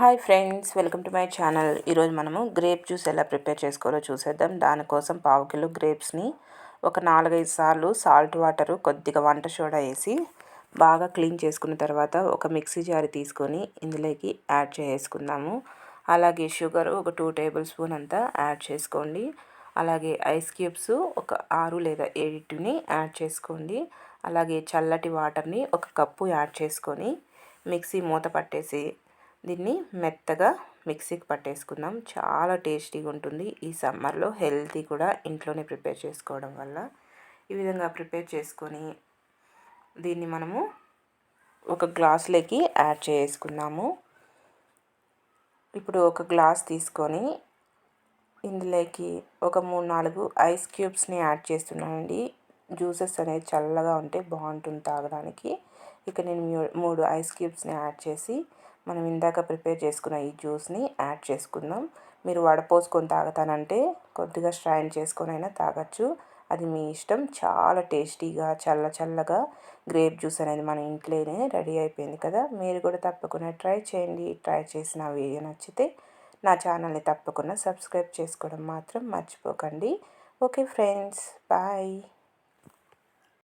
Hi friends, welcome to my channel. ఈరోజు మనము grape juice ఎలా ప్రిపేర్ చేసుకోవాలో చూసేద్దాం. దానికోసం పావు కిలో గ్రేప్స్ని ఒక 4-5 సార్లు సాల్ట్ వాటరు కొద్దిగా వంట సోడా వేసి బాగా క్లీన్ చేసుకున్న తర్వాత ఒక మిక్సీ జార్ తీసుకొని ఇందులోకి యాడ్ చేసుకుందాము. అలాగే షుగర్ ఒక 2 టేబుల్ స్పూన్ అంతా యాడ్ చేసుకోండి. అలాగే ఐస్ క్యూబ్స్ ఒక 6 లేదా 7ని యాడ్ చేసుకోండి. అలాగే చల్లటి వాటర్ని ఒక కప్పు యాడ్ చేసుకొని మిక్సీ మూత పట్టేసి దీన్ని మెత్తగా మిక్సీకి పట్టేసుకుందాం. చాలా టేస్టీగా ఉంటుంది. ఈ సమ్మర్లో హెల్తీ కూడా ఇంట్లోనే ప్రిపేర్ చేసుకోవడం వల్ల ఈ విధంగా ప్రిపేర్ చేసుకొని దీన్ని మనము ఒక గ్లాసులోకి యాడ్ చేసుకుందాము. ఇప్పుడు ఒక గ్లాస్ తీసుకొని ఇందులోకి ఒక 3-4 ఐస్ క్యూబ్స్ని యాడ్ చేస్తున్నానండి. జ్యూసెస్ అనేది చల్లగా ఉంటే బాగుంటుంది తాగడానికి. ఇక నేను 3 ఐస్ క్యూబ్స్ని యాడ్ చేసి మనం ఇందాక ప్రిపేర్ చేసుకున్న ఈ జ్యూస్ని యాడ్ చేసుకుందాం. మీరు వడపోసుకొని తాగుతానంటే కొద్దిగా స్ట్రైన్ చేసుకొని అయినా తాగొచ్చు, అది మీ ఇష్టం. చాలా టేస్టీగా చల్లగా గ్రేప్ జ్యూస్ అనేది మన ఇంట్లోనే రెడీ అయిపోయింది కదా. మీరు కూడా తప్పకుండా ట్రై చేయండి. ట్రై చేసిన వీడియో నచ్చితే నా ఛానల్ని తప్పకుండా సబ్స్క్రైబ్ చేసుకోవడం మాత్రం మర్చిపోకండి. Okay friends, bye.